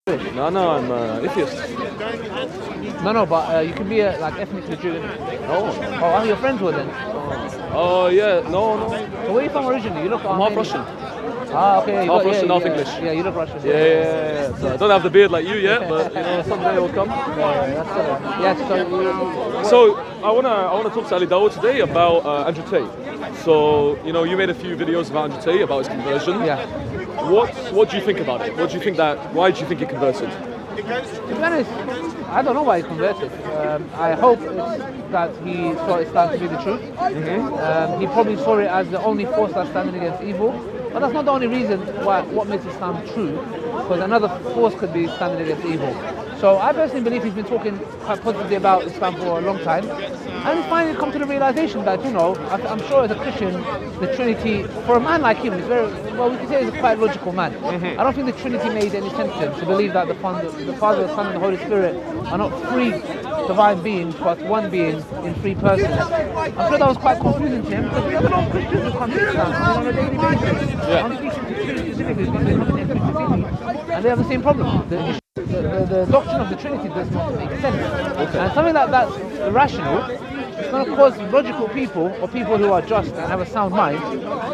No, I'm atheist. No, but you can be like ethnically Jew. Oh. Oh, your friends were then. Oh, yeah, no. So where are you from originally? You look I'm half Armenian. Russian. Ah, okay. Half Russian, half English. Yeah, you look Russian. Yeah. So I don't have the beard like you yet, but someday it will come. That's good. Yeah, So I wanna talk to Ali Dawah today about Andrew Tate. So you made a few videos about Andrew Tate, about his conversion. Yeah. What do you think about it? What do you think why do you think he converted? To be honest, I don't know why he converted. I hope it's that he saw Islam to be the truth. He probably saw it as the only force that's standing against evil. But that's not the only reason what makes Islam true, because another force could be standing against evil. So I personally believe he's been talking quite positively about Islam for a long time, and he's finally come to the realization that, I'm sure as a Christian, the Trinity, for a man like him, is very, well, we can say he's a quite logical man. I don't think the Trinity made any sense to him, to believe that the Father, the Son and the Holy Spirit are not three divine beings, but one being in three persons. I'm sure that was quite confusing to him, because we have a lot of Christians who come to Islam on a daily basis. Yeah. I'm speaking to Christians specifically, and they have the same problem. The doctrine of the Trinity does not make sense. Okay. And something like that's irrational, it's going to cause logical people, or people who are just and have a sound mind,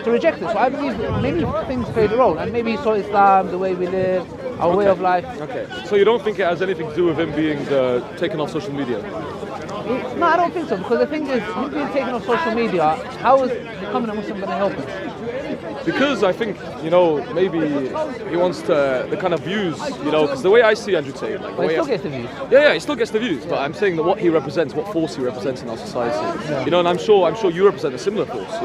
to reject it. So I believe many things played a role, and maybe he saw Islam, the way we live, our way of life. Okay. So you don't think it has anything to do with him being taken off social media? No, I don't think so, because the thing is, him being taken off social media, how is becoming a Muslim going to help him? Because I think, maybe he wants the kind of views, because the way I see Andrew Tate, like, But he still gets the views. Yeah, he still gets the views, but I'm saying that what he represents, what force he represents in our society, and I'm sure you represent a similar force,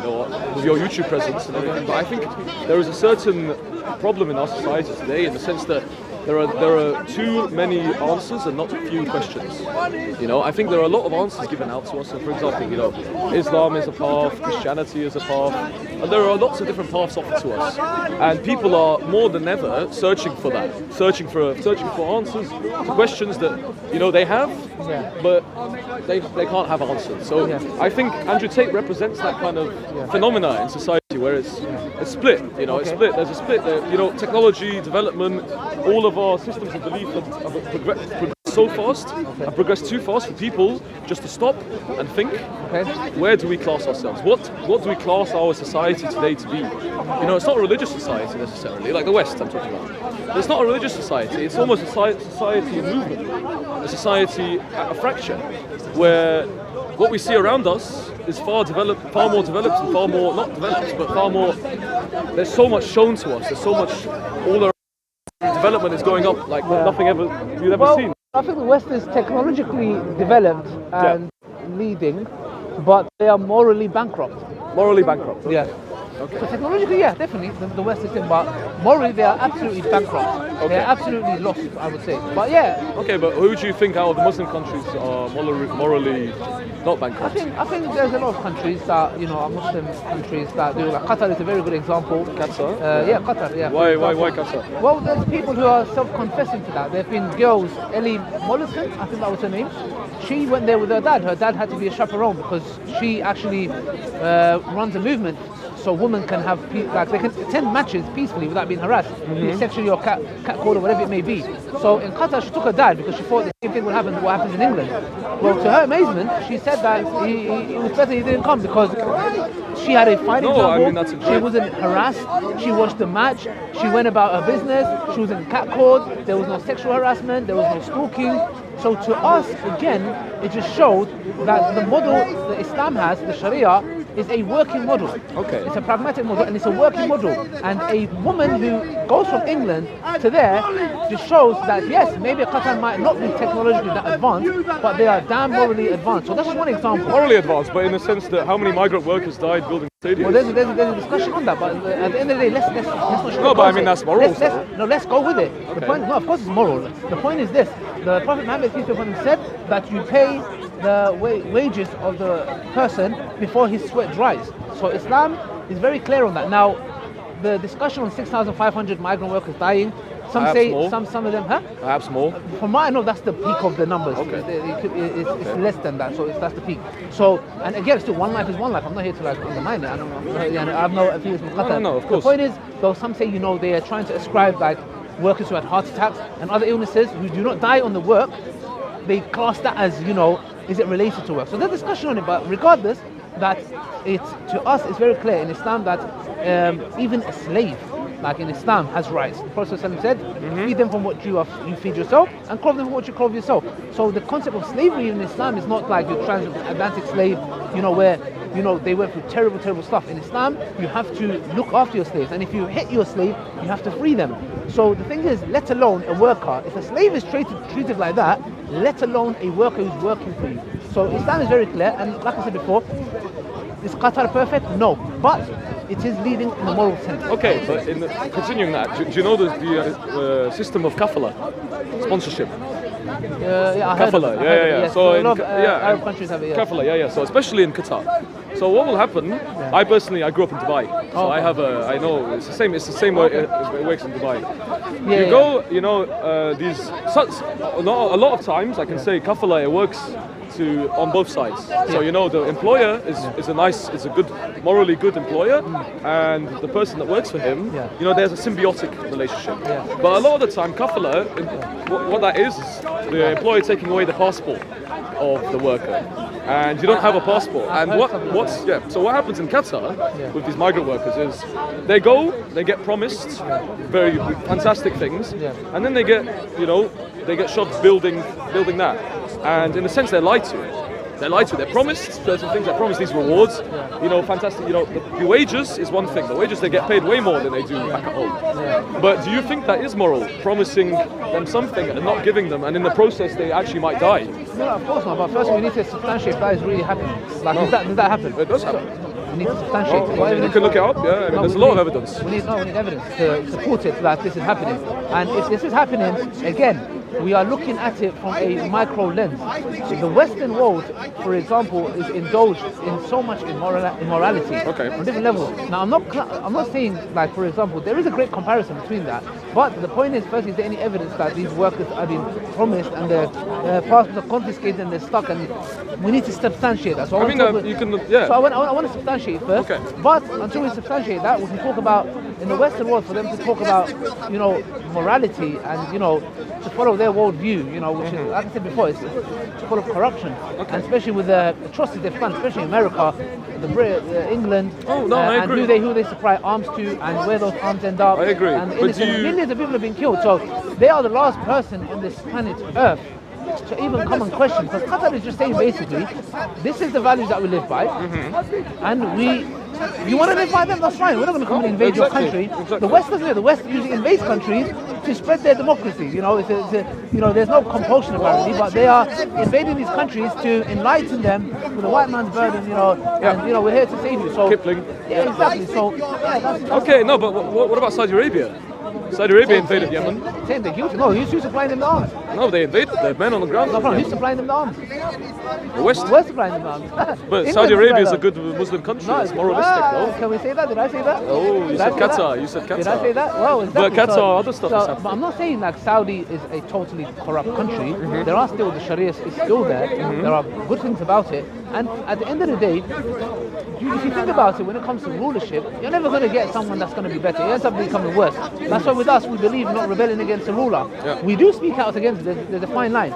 with your YouTube presence and everything. But I think there is a certain problem in our society today, in the sense that there are too many answers and not a few questions. I think there are a lot of answers given out to us. So, for example, Islam is a path, Christianity is a path, and there are lots of different paths offered to us. And people are more than ever searching for that, searching for answers to questions that they have, but they can't have answers. So I think Andrew Tate represents that kind of phenomena in society where it's split. It's split. There's a split. Technology development, all of our systems of belief have progressed so fast and progressed too fast for people just to stop and think. Where do we class ourselves? What do we class our society today to be? It's not a religious society necessarily, like the West I'm talking about. It's not a religious society. It's almost a society in movement, a society at a fracture, where what we see around us is far more developed and far more, not developed, but far more, there's so much shown to us, there's so much all around. Development is going up like nothing you've ever seen. I think the West is technologically developed and leading, but they are morally bankrupt. Morally bankrupt? Okay. Yeah. Okay. So technologically, yeah, definitely, the West is in, but morally they are absolutely bankrupt. Okay. They're absolutely lost, I would say. But yeah. Okay, but who do you think out of the Muslim countries are morally not bankrupt? I think there's a lot of countries that, are Muslim countries that do, like Qatar is a very good example. Qatar? Yeah, Qatar, yeah. Why Qatar? Well, there's people who are self-confessing to that. There have been girls, Ellie Mollison, I think that was her name. She went there with her dad. Her dad had to be a chaperone because she actually runs a movement so women can have, they can attend matches peacefully without being harassed, be sexually or catcalled or whatever it may be. So in Qatar, she took her dad because she thought the same thing would happen to what happens in England. Well, to her amazement, she said that it was better he didn't come because she had a fighting example. She wasn't harassed. She watched the match. She went about her business. She wasn't catcalled. There was no sexual harassment. There was no stalking. So to us, again, it just showed that the model that Islam has, the Sharia, is a working model. Okay. It's a pragmatic model and it's a working model. And a woman who goes from England to there just shows that yes, maybe Qatar might not be technologically that advanced, but they are damn morally advanced. So that's just one example. Morally advanced, but in the sense that how many migrant workers died building stadiums? Well, there's a discussion on that, but at the end of the day, let's not. No, but I mean that's moral. Let's go with it. Okay. The point, no, of course it's moral. The point is this: the Prophet Muhammad peace be upon him said that you pay the wages of the person before his sweat dries. So Islam is very clear on that. Now, the discussion on 6,500 migrant workers dying. Some Perhaps say more. some of them, Perhaps more. From what I know, that's the peak of the numbers. Okay. It's less than that, so that's the peak. So, and again, still, one life is one life. I'm not here to undermine it. I have no affiliation with Qatar. No, of course. The point is, though, some say they are trying to ascribe workers who had heart attacks and other illnesses who do not die on the work, they class that as, is it related to work? So there's discussion on it, but regardless, that to us it's very clear in Islam that even a slave, like in Islam, has rights. The Prophet ﷺ said, feed them from what you feed yourself and clothe them from what you clothe yourself. So the concept of slavery in Islam is not like your transatlantic slave, where they went through terrible stuff. In Islam, you have to look after your slaves, and if you hit your slave, you have to free them. So the thing is, let alone a worker, if a slave is treated like that, let alone a worker who's working for you. So Islam is very clear, and like I said before, is Qatar perfect? No, but it is leading in a moral sense. Okay, but continuing that, do you know the system of kafala, sponsorship? Yeah, Kafala, yeah. So a lot of Arab countries have it. Yeah. Kafala, yeah. So especially in Qatar. So what will happen? I personally, I grew up in Dubai, so I know it's the same. It's the same way it works in Dubai. A lot of times I can say kafala, it works on both sides. So the employer is a good, morally good employer, and the person that works for him, there's a symbiotic relationship. But a lot of the time, kafala, what that is the employer taking away the passport of the worker, and you don't have a passport. And so what happens in Qatar with these migrant workers is they get promised very fantastic things, and then they get shoved building that. And in a sense, they're lied to. They're promised certain things. They're promised these rewards. Fantastic. The wages is one thing. The wages, they get paid way more than they do back at home. But do you think that is moral? Promising them something and not giving them, and in the process, they actually might die. No, of course not. But first, we need to substantiate if that is really happening. Does that happen? It does happen. We need to substantiate. You can look it up. Yeah, there's a lot of evidence. We need evidence to support it that this is happening. And if this is happening, again, we are looking at it from a micro lens. The Western world, for example, is indulged in so much immorality on different levels. Now, I'm not saying, like, for example, there is a great comparison between that. But the point is, first, is there any evidence that these workers are being promised and their passports are confiscated and they're stuck? And we need to substantiate that. So I want to substantiate it first. Okay. But until we substantiate that, we can talk about, in the Western world, for them to talk about, morality and, to follow their worldview, which is, like I said before, it's full of corruption. Okay. And especially with the atrocities they've done, especially in America, England, and who they supply arms to and where those arms end up. I agree. And millions of people have been killed. So they are the last person on this planet Earth to even come and question, because Qatar is just saying basically, this is the values that we live by, and you want to live by them, that's fine. We're not going to come and invade your country. Exactly. The West doesn't. The West usually invades countries to spread their democracy. There's no compulsion apparently, but they are invading these countries to enlighten them with the white man's burden. And we're here to save you. So Kipling. Yeah, exactly. So that's okay. No, but what about Saudi Arabia? Saudi Arabia invaded Yemen. Same thing. Who's supplying them the arms? No, they invaded. The men on the ground. No problem. Who's supplying them the arms? The West. We're supplying them the arms. But Saudi Arabia is a good Muslim country. No, it's moralistic, no? Can we say that? Did I say that? Oh, you said Qatar. You said Qatar. Did I say that? Well, exactly. But Qatar, other stuff is happening. But I'm not saying that Saudi is a totally corrupt country. There are still, the Sharia is still there. There are good things about it. And at the end of the day, if you think about it, when it comes to rulership, you're never going to get someone that's going to be better. It ends up becoming worse. That's why with us, we believe not rebelling against the ruler. Yeah. We do speak out against it. There's a fine line.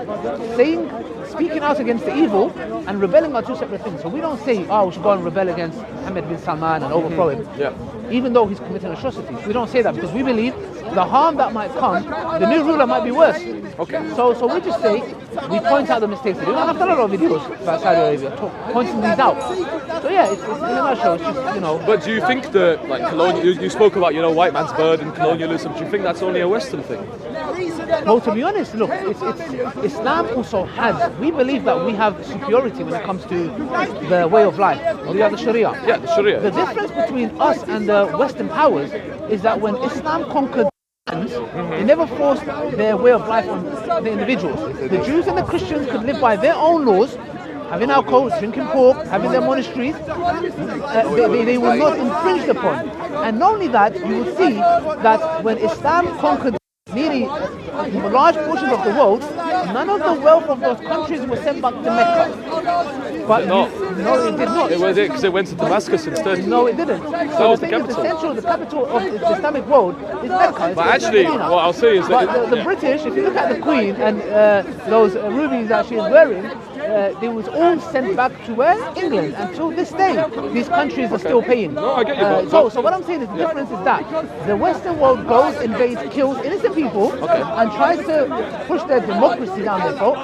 Speaking out against the evil and rebelling are two separate things. So we don't say, we should go and rebel against Mohammed bin Salman and overthrow him. Yeah. Even though he's committing atrocities. We don't say that because we believe the harm that might come, the new ruler might be worse. Okay. So we just say, we point out the mistakes. We don't have to a lot of videos about Saudi Arabia, pointing these out. So yeah, it's in a nutshell, it's just, But do you think that, like, you spoke about, white man's burden, colonialism, do you think that's only a Western thing? Well, to be honest, look, it's Islam also has, we believe that we have superiority when it comes to the way of life. We have the Sharia. Yeah, the Sharia. The difference between us and the Western powers is that when Islam conquered they never forced their way of life on the individuals. The Jews and the Christians could live by their own laws, having alcohol, drinking pork, having their monasteries. They were not infringed upon. And not only that, you will see that when Islam conquered nearly large portions of the world, none of the wealth of those countries was sent back to Mecca. But No. no, it did not. It was it because it went to Damascus instead. No, it didn't. That was the capital. The capital of the Islamic world is Mecca. But actually, Medina. what I'll say is that But the British, if you look at the Queen and those rubies that she is wearing, they was all sent back to where? England. And to this day, these countries are still paying. No, I get you, but- So what I'm saying is the difference is that the Western world goes, invades, kills innocent people, and tries to push their democracy down their throat.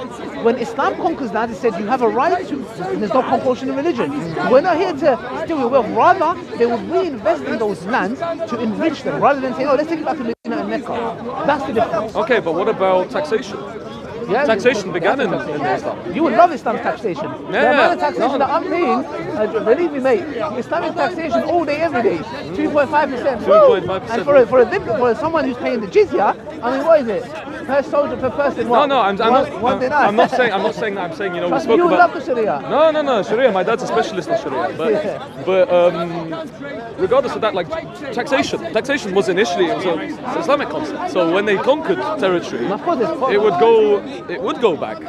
When Islam conquers that, it said you have a right to, there's no compulsion in religion. We're not here to steal your wealth. Rather, they would reinvest in those lands to enrich them, rather than saying, oh, let's take it back to Medina and Mecca. That's the difference. Okay, but what about taxation? Yeah, Taxation began in Islam. You would love Islam's taxation. The amount of taxation that I'm paying, believe me, mate, Islamic taxation all day, every day, 2.5%. 2.5%. And for someone who's paying the jizya, I mean, what is it? Per soldier, per person, what? No, I'm not saying that. I'm saying, you know, we Trust me, spoke you would about. love the Sharia. No, Sharia. My dad's a specialist in Sharia. But regardless of that, like taxation was initially it's an Islamic concept. So when they conquered territory, Of course, it would go back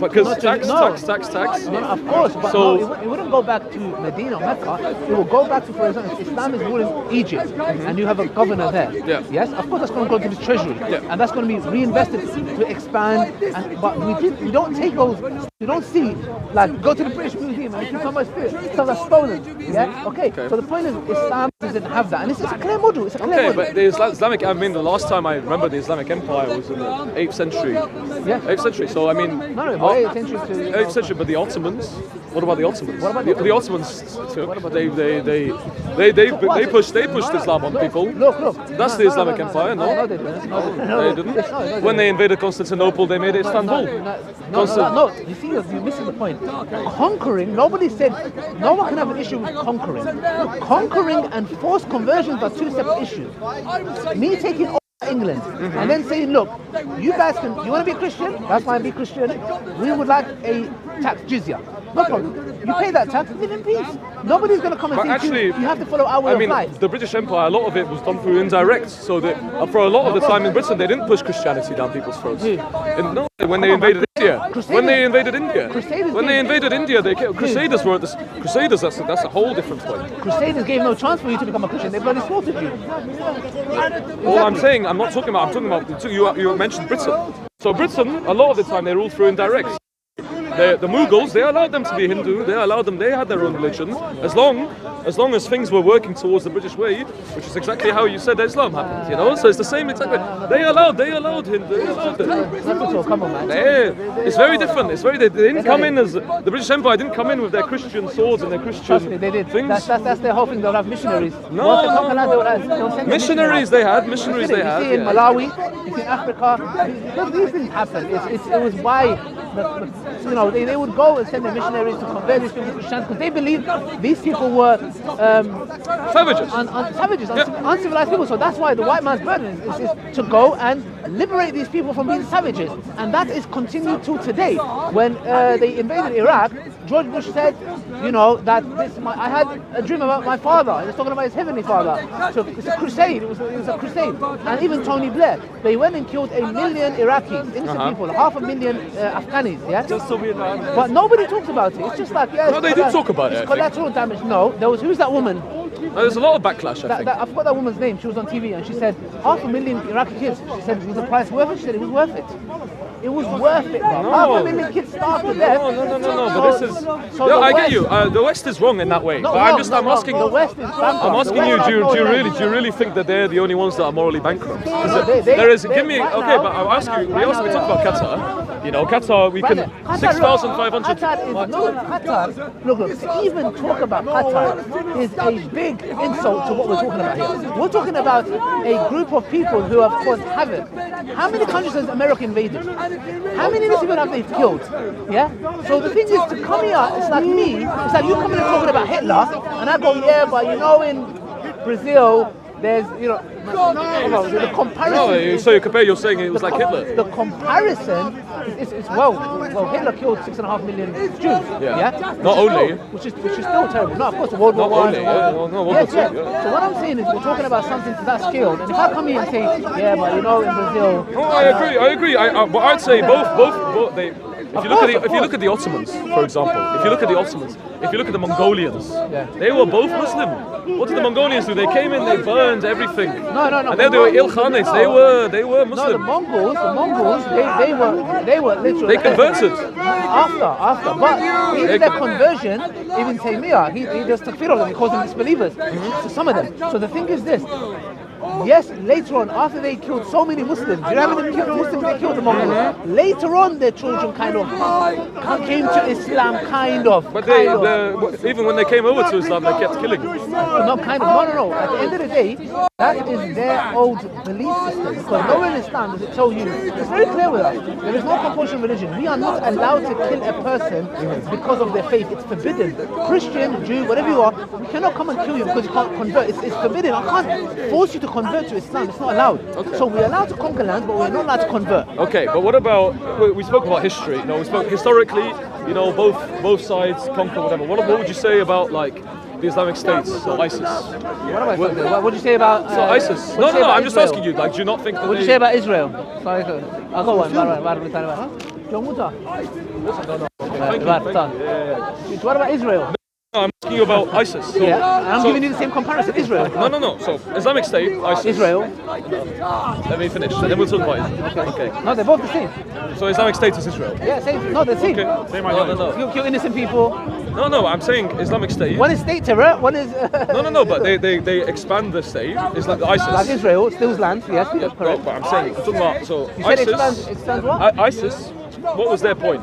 because tax. No, of course, but So- no, it wouldn't go back to Medina or Mecca. It will go back to, for example, if Islam is ruling Egypt, and you have a governor there. Yeah. Yes, of course, that's going to go to the treasury, and that's going to be reinvested to expand. But we don't take those. You don't see like go to the British Museum and see so much stuff that's stolen. Yeah. Okay. So the point is, Islam doesn't have that, and it's a clear model. It's a clear Okay, model. but the Islamic. I mean, the last time I remember the Islamic Empire was in the 8th century. Yeah. 8th century. So I mean, No, but 8th century to 8th century. But the Ottomans. What about the Ottomans? What about the Ottomans? Took, they pushed Islam on people. Look. That's the Islamic Empire, no? No, they didn't. No, They didn't. No, When they invaded Constantinople, they made it Istanbul. No. You see, you're missing the point. Conquering, nobody said, no one can have an issue with conquering. Conquering and forced conversions are two separate issues. Me taking over England and then saying, look, you guys can, you want to be Christian? That's fine, be Christian. We would like a tax jizya. No problem. You pay that tax, live in peace. Nobody's going to come and But say to actually, you have to follow our way I of mean, life. the British Empire, a lot of it was done through indirect. So that for a lot of the time in Britain, they didn't push Christianity down people's throats. No, when they invaded India, when they invaded India, Crusaders were at this. Crusaders, that's a whole different point. Crusaders gave no chance for you to become a Christian. They bloody slaughtered you. Well, I'm talking about you mentioned Britain. So Britain, a lot of the time they ruled through indirect. The Mughals, they allowed them to be Hindu. They had their own religion, as long as things were working towards the British way, which is exactly how you said Islam happened. You know, so it's the same exactly. They allowed Hindu. They allowed it. That's all. Come on, man. It's very different. They didn't come in as the British Empire didn't come in with their Christian swords and their Christian Trust me, they did. things. That's their whole thing. They'll have missionaries. No. Once they conquer that, they'll send them Missionaries they had. You see in Yeah. Malawi, you see in Africa. These things happen. It was why they would go and send their missionaries to convert these people to Christianity because they believed these people were Savages. uncivilized people. So that's why the white man's burden is to go and liberate these people from being savages, and that is continued till today. When they invaded Iraq, George Bush said, that I had a dream about my father. He was talking about his heavenly father. So it's a crusade. It was a crusade. And even Tony Blair, they went and killed 1 million Iraqis, innocent people, 500,000 Afghanis. Yeah. Just so we know. But nobody talks about it. It's just like No, they did talk about it, I It's think. collateral damage. No, who's that woman? There's a lot of backlash, I think. I forgot that woman's name. She was on TV and she said 500,000 Iraqi kids. She said, was the price worth it? She said it was worth it. It was worth it, bro. 500,000 kids starved to death. No. But this is. So I the get you. West- The West is wrong in that way. No, but I'm asking. The West is bankrupt. I'm asking The you. West Do has you no really think that they're the only ones that are morally bankrupt? they- There is. they- Give me. right Okay, now- but I'll ask you. right We now talk about Qatar. Qatar. We can Qatar, 6,500. Qatar. Look. To even talk about Qatar is a big insult to what we're talking about here. We're talking about a group of people who have caused havoc. How many countries has America invaded? How many innocent people have they killed? Yeah. So the thing is, to come here, it's like me. It's like you coming and talking about Hitler, and I go, yeah, but in Brazil, there's, the comparison. No, so you compare. You're saying it was like Hitler. The comparison is well, Hitler killed 6.5 million Jews. Yeah. Not only. Which is still terrible. No, of course, World War Not I. only. World War II. So what I'm saying is we're talking about something to that scale. And if I come here and say, yeah, but in Brazil. No, I agree. But I'd say both. If you look at the Ottomans, for example, if you look at the Mongolians, they were both Muslim. What did the Mongolians do? They came in, they burned everything. No. And then they were Ilkhanites. They were Muslim. No, the Mongols, they were literally. They converted. After. But even their conversion, even Taymiyyah, he just took fear of them. He calls them disbelievers. So some of them. So the thing is this. Yes, later on, after they killed so many Muslims, you know how many Muslims they killed the Mongols? Later on, their children kind of came to Islam, kind of. But even when they came over to Islam, they kept killing. No. At the end of the day, that is their old belief system. Because nowhere in Islam does it tell you, it's very clear with us, there is no compulsion religion. We are not allowed to kill a person because of their faith. It's forbidden. Christian, Jew, whatever you are, we cannot come and kill you because you can't convert. It's forbidden. I can't force you to convert to Islam. It's not allowed. Okay. So we're allowed to conquer lands, but we're not allowed to convert. Okay, but what about, we spoke about history. We spoke historically, both sides conquer whatever. What would you say about like the Islamic States, so ISIS? What would you say about ISIS? No, I'm just asking you. Like, do you not think that? What do you say about Israel? Sorry, I'll go on. What about Israel? No, I'm asking you about ISIS. So, I'm giving you the same comparison. Israel. No. So Islamic State, ISIS. Israel. Let me finish, and then we'll talk about Israel. Okay. No, they're both the same. So Islamic State is Israel. Yeah, same. No, they're the same. Okay. Same No. You kill innocent people. No. I'm saying Islamic State. One is state terror. One is. No. But they expand the state. It's like the ISIS. Like Israel, steals land. Yes, correct. No, but I'm saying, I'm talking about You ISIS. said expands what? ISIS. What was their point?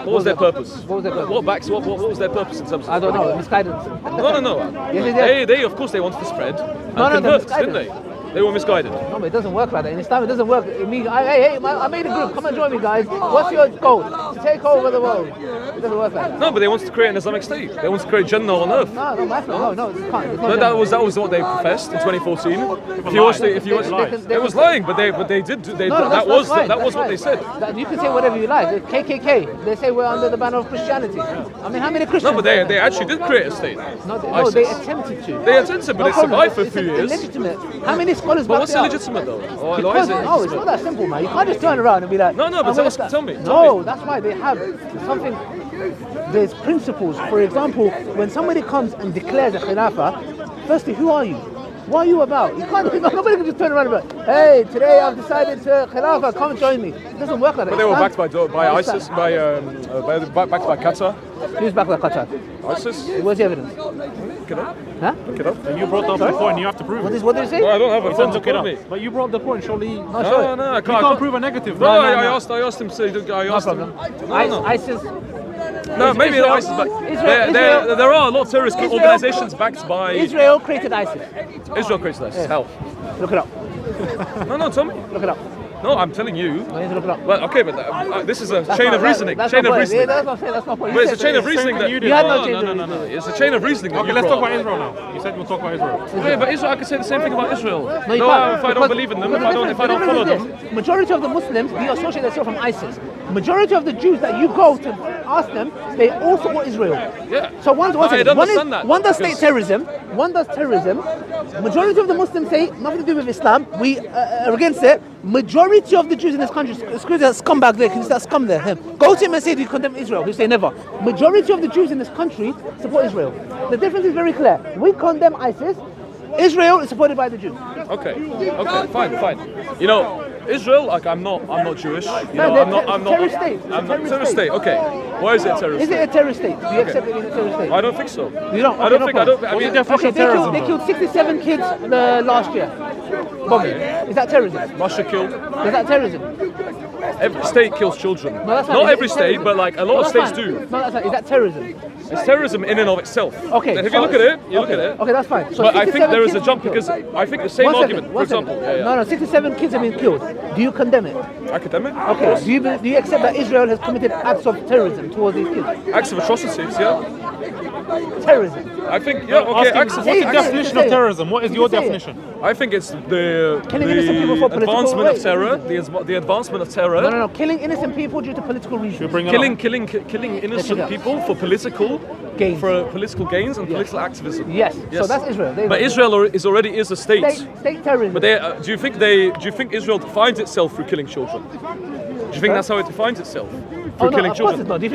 What was their purpose? What was their purpose? What was their purpose in terms of? I don't know. Misguidance. No. Yes, They of course they wanted to spread and No, convert, they're didn't they? They were misguided. No, but it doesn't work like that. In Islam, it doesn't work. Hey, I made a group. Come and join me, guys. What's your goal? To take over the world. It doesn't work like that. No, but they wanted to create an Islamic state. They wanted to create Jannah on earth. No, it can't. No, that was what they professed in 2014. If you watch, it was lying, but they did. That was what they said. You can say whatever you like. The KKK, they say we're under the banner of Christianity. I mean, how many Christians? No, but they actually did create a state. No, they attempted to. They attempted, but it survived for a few years. It's illegitimate. How many scholars? But what's illegitimate though? Why is it no, it's not that simple, man. You can't just turn around and be like. No, but tell me. No, that's why they have something. There's principles. For example, when somebody comes and declares a khilafah, firstly, who are you? What are you about? You can't. Nobody can just turn around and be like, hey, today I've decided to khilafah. Come join me. It doesn't work like that. But they were backed by ISIS, backed by Qatar. Who's backed by Qatar? ISIS. Where's the evidence? Look it up. Huh? Look it up. And you brought up the point, you have to prove it. What did he say? No, I don't have a phone to Look it prove up. me. But you brought up the point, surely. No, I You can't prove a negative. No, I asked him. I asked him. No. ISIS. No, maybe Israel, not ISIS, but Israel, there are a lot of terrorist organizations backed by. Israel created ISIS. Israel created ISIS. Hell. Look it up. No, tell me. Look it up. No, I'm telling you. No, you have to look it up. Well, okay, but this is a chain of reasoning. That's Chain of my point. reasoning. Yeah, that's my point. But it's a chain of reasoning that you You had no no. It's a chain of reasoning. Okay, let's talk about Israel now. You said we'll talk about Israel. Yeah, but Israel, I could say the same thing about Israel. No, you can't. If I don't believe in them, if I don't follow them. Majority of the Muslims, they associate themselves from ISIS. Majority of the Jews that you go to ask them, they all support Israel. Yeah. So one does state because- terrorism, one does terrorism. Majority of the Muslims say nothing to do with Islam. We are against it. Majority of the Jews in this country, excuse that scumbag there, can you see that scum there? Go to him and say, do you condemn Israel? He'll say never. Majority of the Jews in this country support Israel. The difference is very clear. We condemn ISIS. Israel is supported by the Jews. Okay, fine. You know, Israel, like I'm not Jewish. You know, I'm not. Terrorist state. I'm not terrorist state. Okay, why is it a terrorist? Is it a terrorist state? Do you accept it as a terrorist state? I don't think so. You don't? I don't think. I don't. I mean, definition of They terrorism? killed 67 kids last year. Bombing. Is that terrorism? Russia killed. Is that terrorism? Every state kills children. No, that's fine. Not Is it every state, terrorism? but like a lot No, of that's states fine. do. No, that's fine. Is that terrorism? It's terrorism in and of itself. Okay. If you look at it, look at it. Okay, that's fine. So But I think 67 there is a kids jump have been because killed. I think the same One second, argument, for one second. example. No, 67 kids have been killed. Do you condemn it? Academic? Okay. Do you accept that Israel has committed acts of terrorism towards these kids? Acts of atrocities, yeah. terrorism. I think, yeah, okay, Asking, access. what's the Say it. definition of terrorism? What is your Say it. definition? I think it's the Killing innocent people for political advancement of reasons. terror, the advancement of terror. No. Killing innocent people due to political reasons. Bring it Killing up. innocent go. people for political Gains. gains and political activism. Yes. So that's Israel. But Israel is already a state. State terrorism. But do you think Israel defines itself through killing children? Do you think that's how it defines itself? Through no, killing of course children? it's not. Do you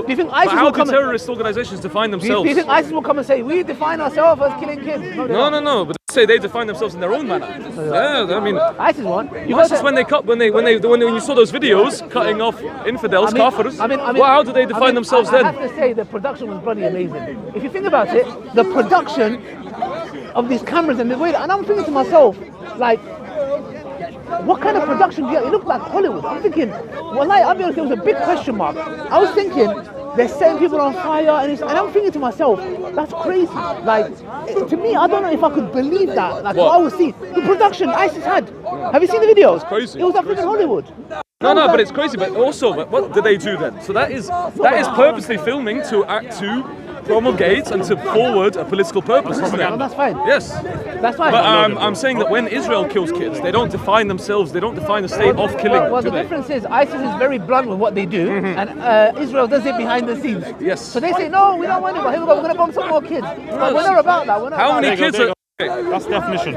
Do think ISIS but how will do come and- terrorist organizations define do themselves? you think ISIS will come and say we define ourselves as killing kids? No, they don't. No. But they say they define themselves in their own manner. Yeah, I mean, ISIS won't. ISIS when you saw those videos cutting off infidels, kafirs. Well, how do they define themselves I then? have to say the production was bloody amazing. If you think about it, the production of these cameras and the way, and I'm thinking to myself, like, what kind of production do you have? It looked like Hollywood. I'm thinking, wallahi, I'll be honest, it was a big question mark. I was thinking, they're setting people on fire, and I'm thinking to myself, that's crazy. Like, to me, I don't know if I could believe that. Like, what I was seeing, the production ISIS had. Have you seen the videos? It's crazy. It was like freaking Hollywood. No, but it's crazy. But also, what did they do then? So that is purposely filming to promulgate and to forward a political purpose, isn't Well, it? that's fine. Yes. That's fine. But I'm saying that when Israel kills kids, they don't define themselves. They don't define the state of killing. Well, do the they? difference is ISIS is very blunt with what they do, and Israel does it behind the scenes. Yes. So they say, no, we don't want it, but here we go, we're going to bomb some more kids. But we're not about that. We're not How about many that. kids There you are? That's the definition.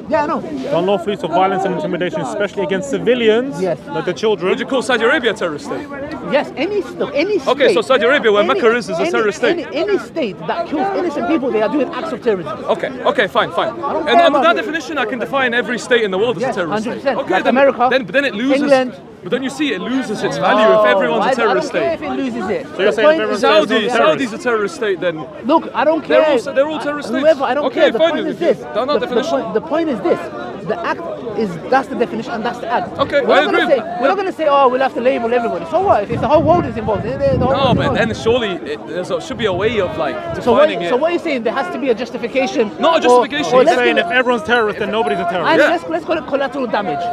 Yeah, I know. The unlawful use of violence and intimidation, especially against civilians, Yes. like the children. Would you call Saudi Arabia a terrorist state? Yes, any state. Okay, so Saudi Arabia, where Mecca is a terrorist state. Any state that kills innocent people, they are doing acts of terrorism. Okay, fine. don't And care under about that it. definition, I can define every state in the world as Yes, a terrorist 100%. state. Okay, Like then, America, then it loses. England. But then you see, it loses its value if everyone's a terrorist I don't care state. if it loses it. So you're The saying point if is- everyone's Saudi's a terrorist state then. Look, I don't care. They're all terrorist states. Whoever, I don't Okay, care. The fine, point is this. they're not definition. The point is this. The act is, that's the definition and that's the act. Okay, we're I not gonna agree. We're not going to say, oh, we'll have to label everybody. So what? If the whole world is involved, the whole No, world is but involved. then surely there should be a way of like So what, defining so it. what are you saying? There has to be a justification? Not a justification. Or You're let's saying give if it- everyone's terrorist, then nobody's a terrorist. and Yeah. let's call it collateral damage.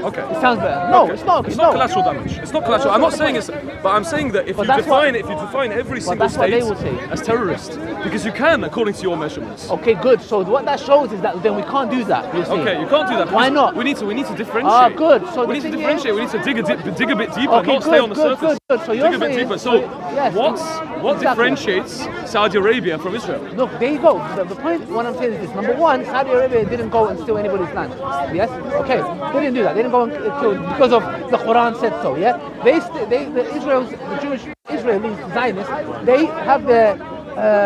Okay. It sounds better. No, Okay. it's not. It's not collateral damage. It's not collateral. I'm not saying it's, but I'm saying that if you that's what- define every single that's what they state will say. as terrorist, because you can according to your measurements. Okay, good. So what that shows is that then we can't do that. You're saying. Okay, you can't do that. Why because not? We need to differentiate. Ah, good. So we the need to thing differentiate. is- We need to dig a bit deeper, Okay, not stay good, on the good, surface. good. So you're dig a bit saying- deeper. so- So, yes, what exactly. differentiates Saudi Arabia from Israel? Look, there you go. The point, what I'm saying is this. Number one, Saudi Arabia didn't go and steal anybody's land. Yes? Okay. They didn't do that. They didn't go and kill because of the Quran said so, yeah? The Jewish Israelis, Zionists, they have their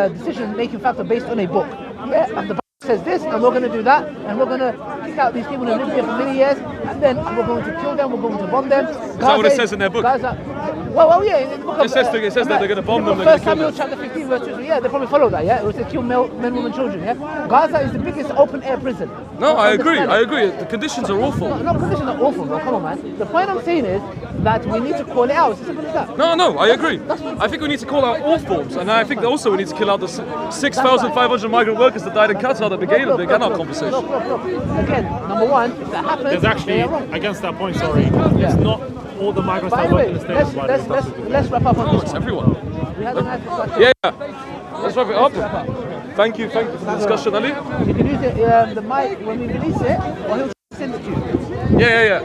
decision-making factor based on a book. Yeah? And the Bible says this, and we're going to do that, and we're going to kick out these people who lived here for many years, and then we're going to kill them, we're going to bomb them. Is that what it says in their book? Well, yeah. In the book It says that they're gonna bomb them, they're gonna First kill Samuel them. chapter 15, verse 2. Yeah, they probably follow that, yeah? It was to kill men, women, children, yeah? Gaza is the biggest open-air prison. No, I agree. Understand I it. agree. The conditions are awful. No, conditions are awful, bro. Come on, man. The point I'm saying is that we need to call it out. It's as simple as that. No, I agree. I think we need to call out all forms, and I think also we need to kill out the 6,500 migrant workers that died in Qatar that began our conversation. Look. Again, number one, if that happens, There's actually, they are wrong. against that point, sorry, Yeah. it's not all the migrants By that the work way, in the States. let's wrap up on this It's one. everyone. We had a nice discussion. Yeah. Let's wrap it up. Thank you for the discussion, Ali. You can use the mic when we release it, or he'll send it to you. Yeah.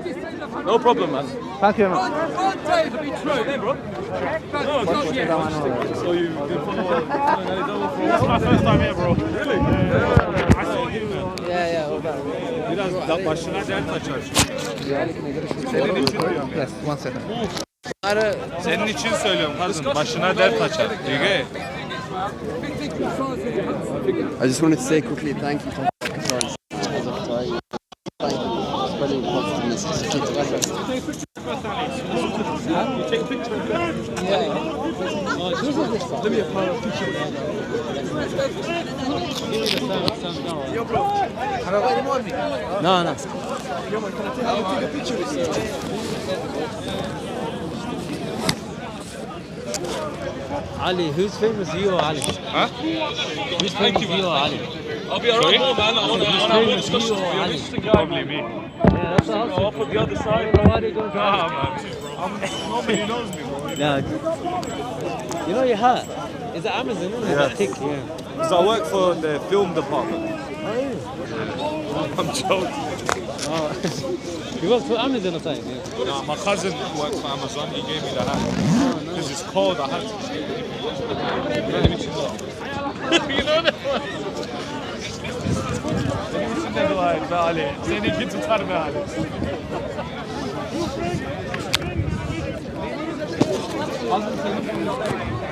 No problem, man. Thank you very much. What's your name, bro? No, it's not yet. So you follow That's my first time here, bro. Really? I saw you. Yeah, hold on. Biraz başına dert açar. Yes, 1 second. Senin için söylüyorum kadın. Başına dert açar. Ege. I just wanted to say quickly thank you to Qatar. Thank you. Spreading positiveness to No. Ali, who's famous, you or Ali? Huh? Who's famous, you or Ali? I'll be around more, man. I want to have a discussion. You're an interesting guy, Probably man. me. Yeah, that's I'll awesome. put the other side. Why are they going to Nah, man. Nobody knows me, bro. No, you know your hat. Is it Amazon? Isn't it? Yeah. That tick, yeah. Because I work for the film department. I'm joking. You work for Amazon or something? Yeah. No, my cousin works for Amazon. He gave me the hat. Because it's cold, I had to. You know that one? Senin için de dua et be Ali. Seninki tutar be Ali. Aldım seni.